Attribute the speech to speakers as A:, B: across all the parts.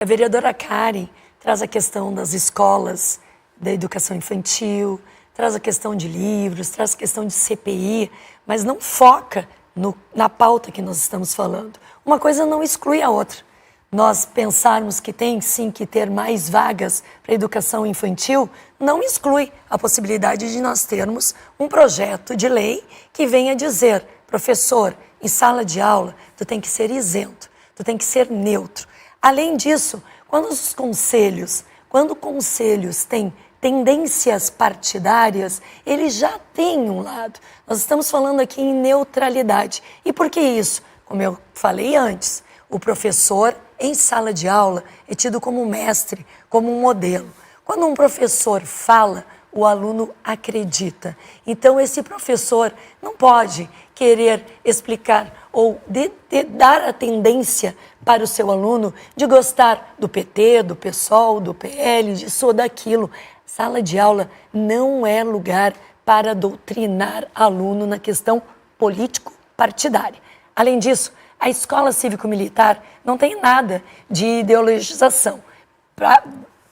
A: A vereadora Karen traz a questão das escolas, da educação infantil, traz a questão de livros, traz a questão de CPI, mas não foca na pauta que nós estamos falando. Uma coisa não exclui a outra. Nós pensarmos que tem sim que ter mais vagas para a educação infantil, não exclui a possibilidade de nós termos um projeto de lei que venha dizer, professor, em sala de aula, tu tem que ser isento, tu tem que ser neutro. Além disso, quando conselhos têm tendências partidárias, eles já têm um lado. Nós estamos falando aqui em neutralidade. E por que isso? Como eu falei antes, o professor em sala de aula é tido como mestre, como um modelo. Quando um professor fala, o aluno acredita. Então, esse professor não pode querer explicar ou dar a tendência para o seu aluno de gostar do PT, do PSOL, do PL, disso ou daquilo. Sala de aula não é lugar para doutrinar aluno na questão político-partidária. Além disso, a escola cívico-militar não tem nada de ideologização.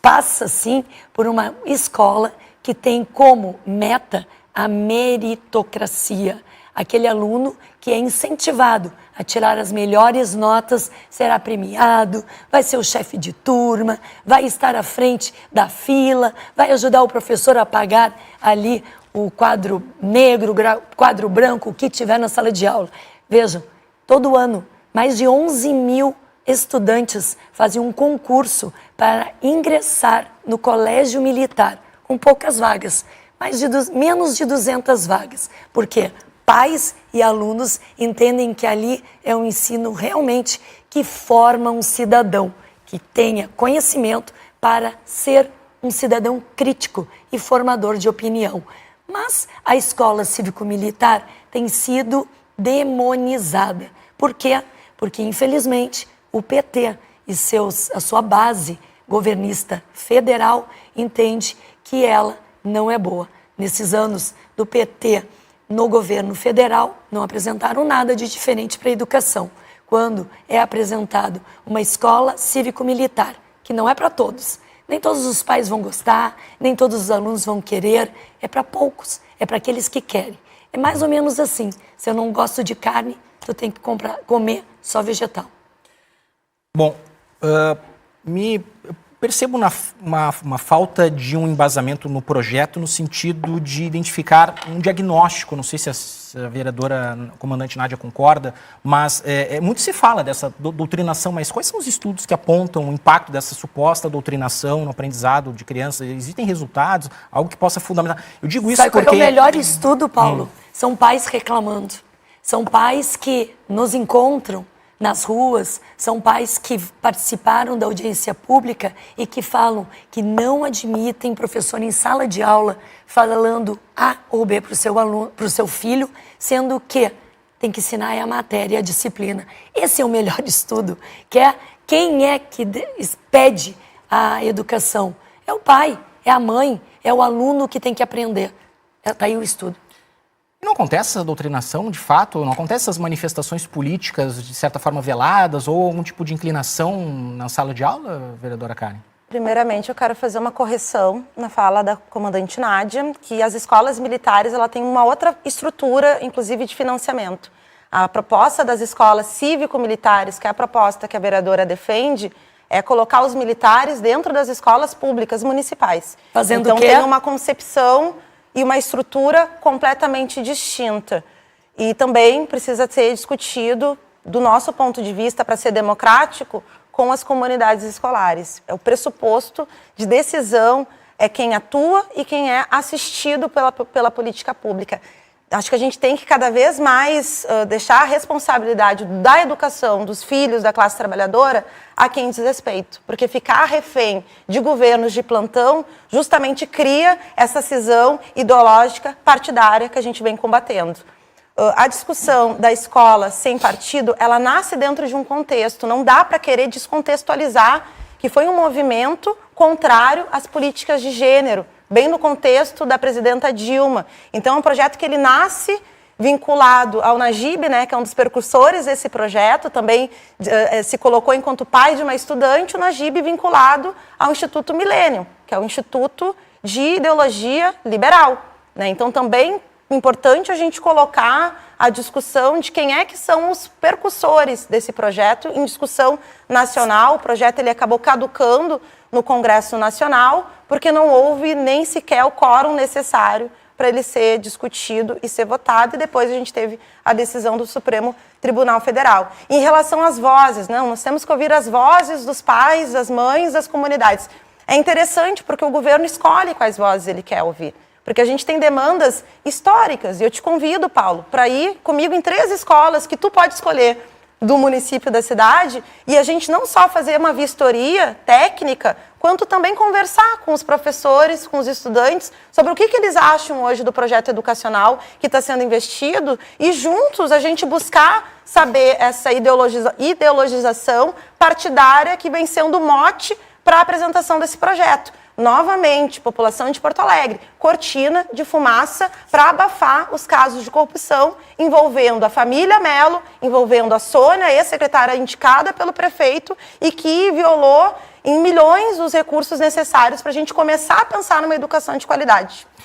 A: Passa, sim, por uma escola que tem como meta a meritocracia. Aquele aluno que é incentivado a tirar as melhores notas será premiado, vai ser o chefe de turma, vai estar à frente da fila, vai ajudar o professor a pagar ali o quadro negro, quadro branco, o que tiver na sala de aula. Vejam, todo ano, mais de 11 mil estudantes faziam um concurso para ingressar no colégio militar, com poucas vagas, menos de 200 vagas. Por quê? Pais e alunos entendem que ali é um ensino realmente que forma um cidadão, que tenha conhecimento para ser um cidadão crítico e formador de opinião. Mas a escola cívico-militar tem sido demonizada. Por quê? Porque, infelizmente, o PT e a sua base governista federal entende que ela não é boa. Nesses anos do PT no governo federal, não apresentaram nada de diferente para a educação. Quando é apresentado uma escola cívico-militar, que não é para todos, nem todos os pais vão gostar, nem todos os alunos vão querer, é para poucos, é para aqueles que querem. É mais ou menos assim, se eu não gosto de carne, tu tem que comer só vegetal.
B: Bom, percebo uma falta de um embasamento no projeto no sentido de identificar um diagnóstico, não sei se a vereadora comandante Nádia concorda, mas muito se fala dessa doutrinação, mas quais são os estudos que apontam o impacto dessa suposta doutrinação no aprendizado de crianças? Existem resultados? Algo que possa fundamentar? Eu digo isso porque...
A: o melhor estudo, Paulo, são pais reclamando. São pais que nos encontram nas ruas, são pais que participaram da audiência pública e que falam que não admitem professor em sala de aula falando A ou B para o seu aluno, para o seu filho, sendo que tem que ensinar a matéria, a disciplina. Esse é o melhor estudo, que é quem é que pede a educação. É o pai, é a mãe, é o aluno que tem que aprender. Está aí o estudo.
B: E não acontece essa doutrinação, de fato? Não acontece essas manifestações políticas, de certa forma, veladas, ou algum tipo de inclinação na sala de aula, vereadora Karen?
C: Primeiramente, eu quero fazer uma correção na fala da comandante Nádia, que as escolas militares ela têm uma outra estrutura, inclusive de financiamento. A proposta das escolas cívico-militares, que é a proposta que a vereadora defende, é colocar os militares dentro das escolas públicas municipais.
A: Fazendo
C: então,
A: o quê?
C: tem uma concepção e uma estrutura completamente distinta. E também precisa ser discutido, do nosso ponto de vista, para ser democrático, com as comunidades escolares. É o pressuposto de decisão, é quem atua e quem é assistido pela política pública. Acho que a gente tem que cada vez mais deixar a responsabilidade da educação dos filhos da classe trabalhadora a quem diz respeito. Porque ficar refém de governos de plantão justamente cria essa cisão ideológica partidária que a gente vem combatendo. A discussão da escola sem partido, ela nasce dentro de um contexto. Não dá para querer descontextualizar que foi um movimento contrário às políticas de gênero, bem no contexto da presidenta Dilma. Então, é um projeto que ele nasce vinculado ao Najib, né, que é um dos precursores desse projeto, também se colocou enquanto pai de uma estudante, o Najib vinculado ao Instituto Millennium, que é o Instituto de Ideologia Liberal, né? Então, também importante a gente colocar a discussão de quem é que são os percussores desse projeto em discussão nacional. O projeto ele acabou caducando no Congresso Nacional, porque não houve nem sequer o quórum necessário para ele ser discutido e ser votado, e depois a gente teve a decisão do Supremo Tribunal Federal. Em relação às vozes, nós temos que ouvir as vozes dos pais, das mães, das comunidades. É interessante porque o governo escolhe quais vozes ele quer ouvir, porque a gente tem demandas históricas, e eu te convido, Paulo, para ir comigo em 3 escolas que tu pode escolher do município, da cidade, e a gente não só fazer uma vistoria técnica, quanto também conversar com os professores, com os estudantes, sobre o que eles acham hoje do projeto educacional que está sendo investido, e juntos a gente buscar saber essa ideologização partidária que vem sendo mote para a apresentação desse projeto. Novamente, população de Porto Alegre, cortina de fumaça para abafar os casos de corrupção envolvendo a família Melo, envolvendo a Sônia, ex-secretária indicada pelo prefeito e que violou em milhões os recursos necessários para a gente começar a pensar numa educação de qualidade.